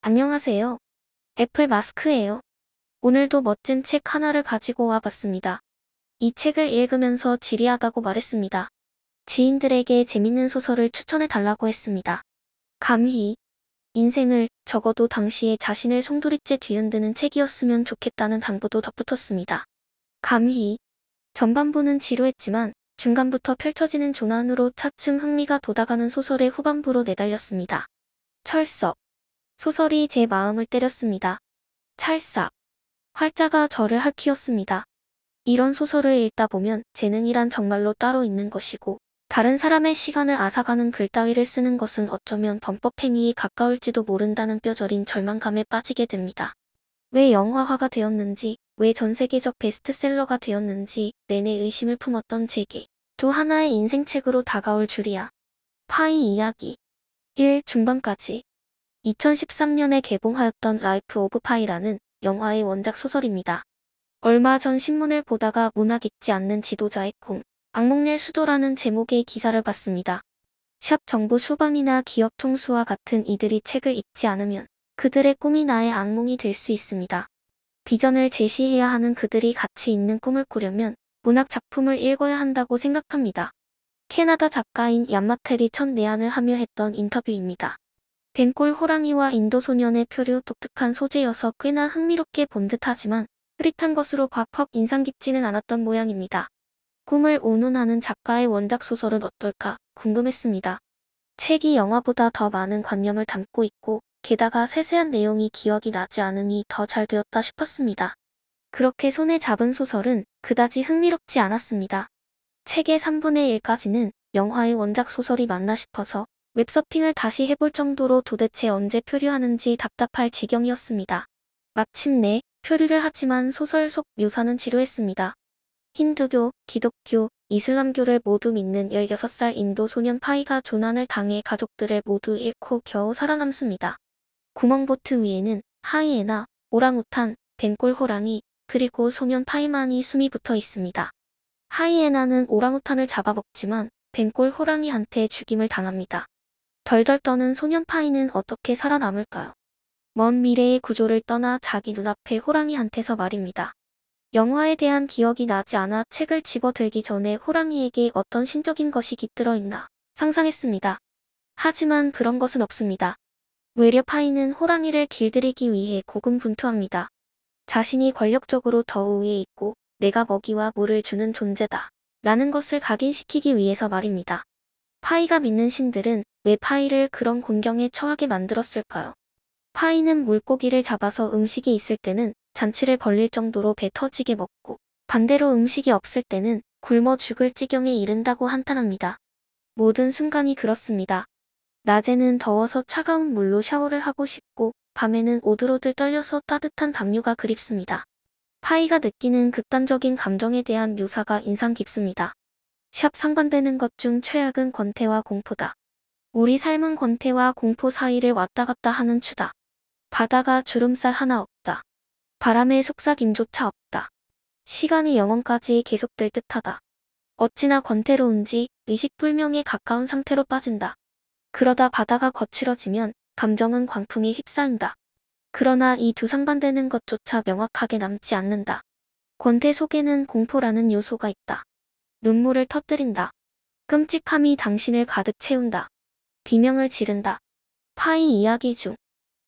안녕하세요. 애플 마스크예요. 오늘도 멋진 책 하나를 가지고 와봤습니다. 이 책을 읽으면서 지리하다고 말했습니다. 지인들에게 재밌는 소설을 추천해달라고 했습니다. 감히 인생을 적어도 당시에 자신을 송두리째 뒤흔드는 책이었으면 좋겠다는 당부도 덧붙였습니다. 감히 전반부는 지루했지만 중간부터 펼쳐지는 조난으로 차츰 흥미가 돋아가는 소설의 후반부로 내달렸습니다. 철석. 소설이 제 마음을 때렸습니다. 찰싹. 활자가 저를 핥히었습니다. 이런 소설을 읽다 보면 재능이란 정말로 따로 있는 것이고 다른 사람의 시간을 앗아가는 글 따위를 쓰는 것은 어쩌면 범법행위에 가까울지도 모른다는 뼈저린 절망감에 빠지게 됩니다. 왜 영화화가 되었는지, 왜 전세계적 베스트셀러가 되었는지 내내 의심을 품었던 제게 또 하나의 인생책으로 다가올 줄이야. 파이 이야기 1 중반까지 2013년에 개봉하였던 라이프 오브 파이라는 영화의 원작 소설입니다. 얼마 전 신문을 보다가 문학 잊지 않는 지도자의 꿈, 악몽낼 수도라는 제목의 기사를 봤습니다. 샵 정부 수반이나 기업 총수와 같은 이들이 책을 읽지 않으면 그들의 꿈이 나의 악몽이 될 수 있습니다. 비전을 제시해야 하는 그들이 가치 있는 꿈을 꾸려면 문학 작품을 읽어야 한다고 생각합니다. 캐나다 작가인 얀마텔이 첫 내한을 하며 했던 인터뷰입니다. 벤골 호랑이와 인도 소년의 표류 독특한 소재여서 꽤나 흥미롭게 본 듯하지만 흐릿한 것으로 퍽 인상 깊지는 않았던 모양입니다. 꿈을 운운하는 작가의 원작 소설은 어떨까 궁금했습니다. 책이 영화보다 더 많은 관념을 담고 있고 게다가 세세한 내용이 기억이 나지 않으니 더 잘 되었다 싶었습니다. 그렇게 손에 잡은 소설은 그다지 흥미롭지 않았습니다. 책의 3분의 1까지는 영화의 원작 소설이 맞나 싶어서 웹서핑을 다시 해볼 정도로 도대체 언제 표류하는지 답답할 지경이었습니다. 마침내 표류를 하지만 소설 속 묘사는 지루했습니다. 힌두교, 기독교, 이슬람교를 모두 믿는 16살 인도 소년 파이가 조난을 당해 가족들을 모두 잃고 겨우 살아남습니다. 구멍보트 위에는 하이에나, 오랑우탄, 벤골 호랑이, 그리고 소년 파이만이 숨이 붙어 있습니다. 하이에나는 오랑우탄을 잡아먹지만 벤골 호랑이한테 죽임을 당합니다. 덜덜 떠는 소년 파이는 어떻게 살아남을까요? 먼 미래의 구조를 떠나 자기 눈앞의 호랑이한테서 말입니다. 영화에 대한 기억이 나지 않아 책을 집어들기 전에 호랑이에게 어떤 신적인 것이 깃들어 있나 상상했습니다. 하지만 그런 것은 없습니다. 외려 파이는 호랑이를 길들이기 위해 고군분투합니다. 자신이 권력적으로 더 우위에 있고 내가 먹이와 물을 주는 존재다 라는 것을 각인시키기 위해서 말입니다. 파이가 믿는 신들은 왜 파이를 그런 곤경에 처하게 만들었을까요? 파이는 물고기를 잡아서 음식이 있을 때는 잔치를 벌릴 정도로 배 터지게 먹고 반대로 음식이 없을 때는 굶어 죽을 지경에 이른다고 한탄합니다. 모든 순간이 그렇습니다. 낮에는 더워서 차가운 물로 샤워를 하고 싶고 밤에는 오들오들 떨려서 따뜻한 담요가 그립습니다. 파이가 느끼는 극단적인 감정에 대한 묘사가 인상 깊습니다. 샵 상반되는 것 중 최악은 권태와 공포다. 우리 삶은 권태와 공포 사이를 왔다 갔다 하는 추다. 바다가 주름살 하나 없다. 바람의 속삭임조차 없다. 시간이 영원까지 계속될 듯하다. 어찌나 권태로운지 의식불명에 가까운 상태로 빠진다. 그러다 바다가 거칠어지면 감정은 광풍에 휩싸인다. 그러나 이 두 상반되는 것조차 명확하게 남지 않는다. 권태 속에는 공포라는 요소가 있다. 눈물을 터뜨린다. 끔찍함이 당신을 가득 채운다. 비명을 지른다. 파이 이야기 중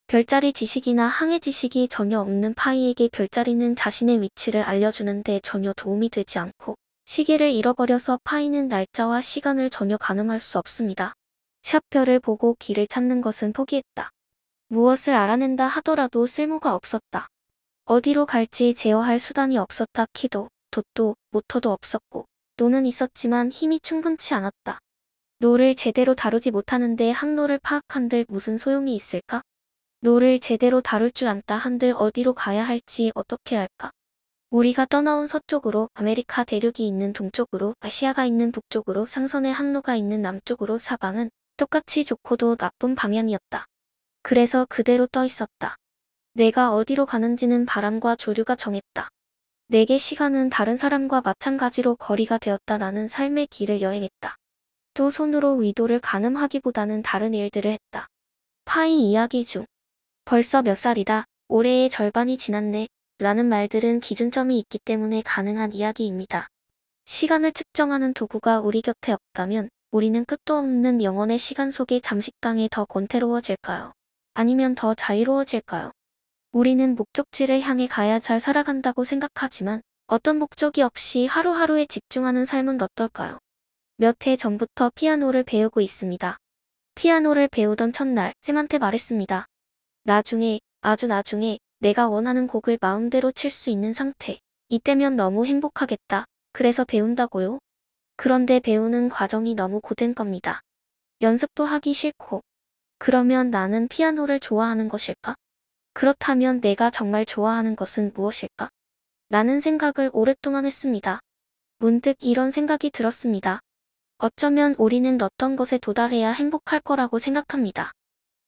별자리 지식이나 항해 지식이 전혀 없는 파이에게 별자리는 자신의 위치를 알려주는 데 전혀 도움이 되지 않고 시계를 잃어버려서 파이는 날짜와 시간을 전혀 가늠할 수 없습니다. 샵별을 보고 길을 찾는 것은 포기했다. 무엇을 알아낸다 하더라도 쓸모가 없었다. 어디로 갈지 제어할 수단이 없었다. 키도, 돛도, 모터도 없었고 노는 있었지만 힘이 충분치 않았다. 노를 제대로 다루지 못하는데 항로를 파악한들 무슨 소용이 있을까? 노를 제대로 다룰 줄 안다 한들 어디로 가야 할지 어떻게 할까? 우리가 떠나온 서쪽으로, 아메리카 대륙이 있는 동쪽으로, 아시아가 있는 북쪽으로, 상선의 항로가 있는 남쪽으로 사방은 똑같이 좋고도 나쁜 방향이었다. 그래서 그대로 떠 있었다. 내가 어디로 가는지는 바람과 조류가 정했다. 내게 시간은 다른 사람과 마찬가지로 거리가 되었다. 나는 삶의 길을 여행했다. 또 손으로 위도를 가늠하기보다는 다른 일들을 했다. 파이 이야기 중 벌써 몇 살이다. 올해의 절반이 지났네. 라는 말들은 기준점이 있기 때문에 가능한 이야기입니다. 시간을 측정하는 도구가 우리 곁에 없다면 우리는 끝도 없는 영원의 시간 속에 잠식당해 더 권태로워질까요? 아니면 더 자유로워질까요? 우리는 목적지를 향해 가야 잘 살아간다고 생각하지만 어떤 목적이 없이 하루하루에 집중하는 삶은 어떨까요? 몇 해 전부터 피아노를 배우고 있습니다. 피아노를 배우던 첫날 쌤한테 말했습니다. 나중에, 아주 나중에 내가 원하는 곡을 마음대로 칠 수 있는 상태. 이때면 너무 행복하겠다. 그래서 배운다고요? 그런데 배우는 과정이 너무 고된 겁니다. 연습도 하기 싫고. 그러면 나는 피아노를 좋아하는 것일까? 그렇다면 내가 정말 좋아하는 것은 무엇일까? 라는 생각을 오랫동안 했습니다. 문득 이런 생각이 들었습니다. 어쩌면 우리는 어떤 것에 도달해야 행복할 거라고 생각합니다.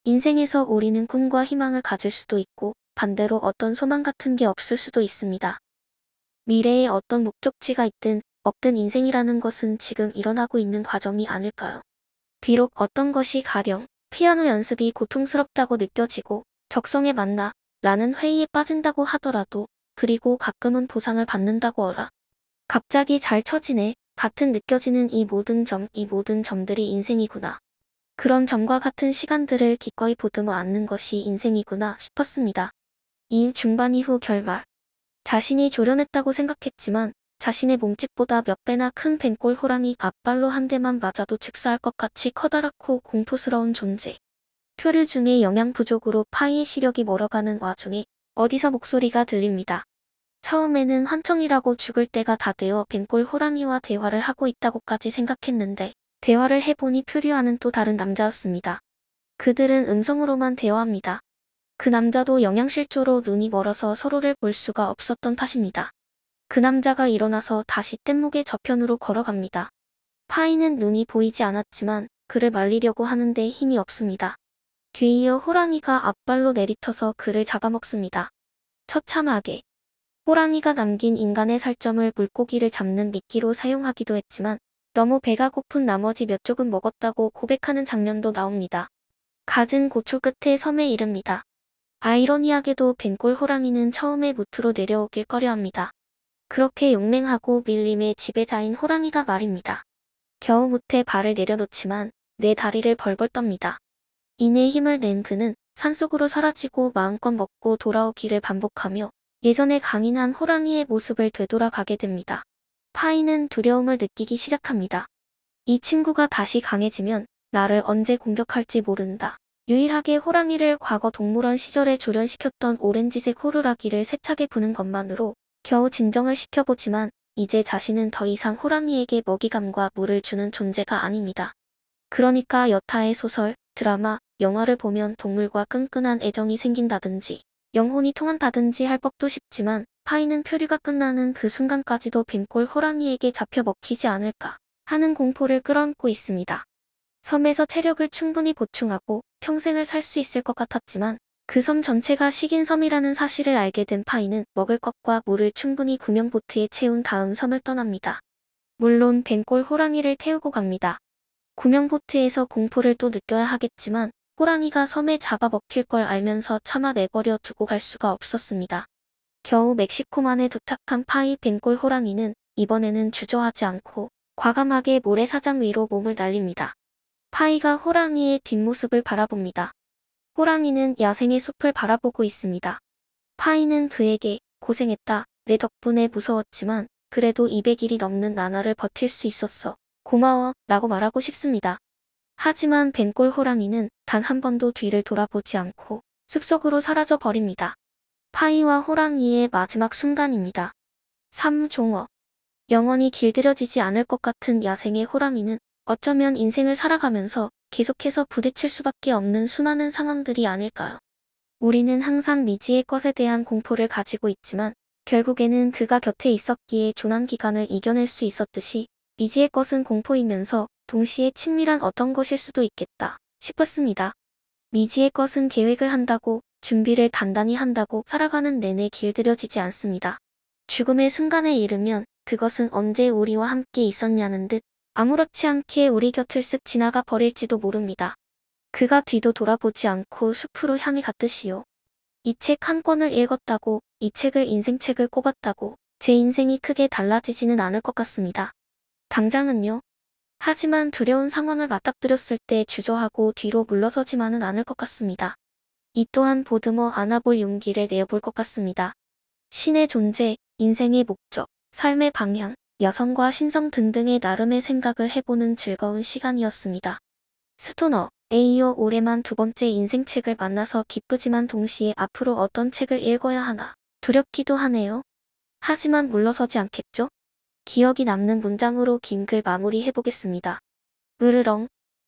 인생에서 우리는 꿈과 희망을 가질 수도 있고 반대로 어떤 소망 같은 게 없을 수도 있습니다. 미래에 어떤 목적지가 있든 없든 인생이라는 것은 지금 일어나고 있는 과정이 아닐까요? 비록 어떤 것이 가령 피아노 연습이 고통스럽다고 느껴지고 적성에 맞나 라는 회의에 빠진다고 하더라도 그리고 가끔은 보상을 받는다고 어라. 갑자기 잘 쳐지네 같은 느껴지는 이 모든 점들이 인생이구나. 그런 점과 같은 시간들을 기꺼이 보듬어 안는 것이 인생이구나 싶었습니다. 이 중반 이후 결말. 자신이 조련했다고 생각했지만 자신의 몸집보다 몇 배나 큰 벤골 호랑이 앞발로 한 대만 맞아도 즉사할 것 같이 커다랗고 공포스러운 존재. 표류 중에 영양 부족으로 파이의 시력이 멀어가는 와중에 어디서 목소리가 들립니다. 처음에는 환청이라고 죽을 때가 다 되어 벤골 호랑이와 대화를 하고 있다고까지 생각했는데 대화를 해보니 표류와는 또 다른 남자였습니다. 그들은 음성으로만 대화합니다. 그 남자도 영양실조로 눈이 멀어서 서로를 볼 수가 없었던 탓입니다. 그 남자가 일어나서 다시 뗏목의 저편으로 걸어갑니다. 파이는 눈이 보이지 않았지만 그를 말리려고 하는데 힘이 없습니다. 뒤이어 호랑이가 앞발로 내리쳐서 그를 잡아먹습니다. 처참하게. 호랑이가 남긴 인간의 살점을 물고기를 잡는 미끼로 사용하기도 했지만 너무 배가 고픈 나머지 몇 조금 먹었다고 고백하는 장면도 나옵니다. 갖은 고초 끝에 섬에 이릅니다. 아이러니하게도 벤골 호랑이는 처음에 무트로 내려오길 꺼려합니다. 그렇게 용맹하고 밀림의 지배자인 호랑이가 말입니다. 겨우 무트에 발을 내려놓지만 내 다리를 벌벌 떱니다. 이내 힘을 낸 그는 산속으로 사라지고 마음껏 먹고 돌아오기를 반복하며 예전의 강인한 호랑이의 모습을 되돌아가게 됩니다. 파이는 두려움을 느끼기 시작합니다. 이 친구가 다시 강해지면 나를 언제 공격할지 모른다. 유일하게 호랑이를 과거 동물원 시절에 조련시켰던 오렌지색 호루라기를 세차게 부는 것만으로 겨우 진정을 시켜보지만 이제 자신은 더 이상 호랑이에게 먹이감과 물을 주는 존재가 아닙니다. 그러니까 여타의 소설, 드라마, 영화를 보면 동물과 끈끈한 애정이 생긴다든지 영혼이 통한다든지 할 법도 싶지만 파이는 표류가 끝나는 그 순간까지도 벤골 호랑이에게 잡혀 먹히지 않을까 하는 공포를 끌어안고 있습니다. 섬에서 체력을 충분히 보충하고 평생을 살 수 있을 것 같았지만 그 섬 전체가 식인 섬이라는 사실을 알게 된 파이는 먹을 것과 물을 충분히 구명보트에 채운 다음 섬을 떠납니다. 물론 벤골 호랑이를 태우고 갑니다. 구명보트에서 공포를 또 느껴야 하겠지만 호랑이가 섬에 잡아먹힐 걸 알면서 차마 내버려 두고 갈 수가 없었습니다. 겨우 멕시코만에 도착한 파이 벤골 호랑이는 이번에는 주저하지 않고 과감하게 모래사장 위로 몸을 날립니다. 파이가 호랑이의 뒷모습을 바라봅니다. 호랑이는 야생의 숲을 바라보고 있습니다. 파이는 그에게 고생했다. 내 덕분에 무서웠지만 그래도 200일이 넘는 나날을 버틸 수 있었어. 고마워 라고 말하고 싶습니다. 하지만 벤골 호랑이는 단 한 번도 뒤를 돌아보지 않고 숲속으로 사라져 버립니다. 파이와 호랑이의 마지막 순간입니다. 삼종어. 영원히 길들여지지 않을 것 같은 야생의 호랑이는 어쩌면 인생을 살아가면서 계속해서 부딪힐 수밖에 없는 수많은 상황들이 아닐까요? 우리는 항상 미지의 것에 대한 공포를 가지고 있지만 결국에는 그가 곁에 있었기에 조난기간을 이겨낼 수 있었듯이 미지의 것은 공포이면서 동시에 친밀한 어떤 것일 수도 있겠다 싶었습니다. 미지의 것은 계획을 한다고 준비를 단단히 한다고 살아가는 내내 길들여지지 않습니다. 죽음의 순간에 이르면 그것은 언제 우리와 함께 있었냐는 듯 아무렇지 않게 우리 곁을 쓱 지나가 버릴지도 모릅니다. 그가 뒤도 돌아보지 않고 숲으로 향해 갔듯이요. 이 책 한 권을 읽었다고, 이 책을 인생책을 꼽았다고 제 인생이 크게 달라지지는 않을 것 같습니다. 당장은요. 하지만 두려운 상황을 맞닥뜨렸을 때 주저하고 뒤로 물러서지만은 않을 것 같습니다. 이 또한 보듬어 안아볼 용기를 내어볼 것 같습니다. 신의 존재, 인생의 목적, 삶의 방향, 여성과 신성 등등의 나름의 생각을 해보는 즐거운 시간이었습니다. 스토너, 에이어 올해만 두 번째 인생책을 만나서 기쁘지만 동시에 앞으로 어떤 책을 읽어야 하나 두렵기도 하네요. 하지만 물러서지 않겠죠? 기억이 남는 문장으로 긴 글 마무리해보겠습니다. 으르렁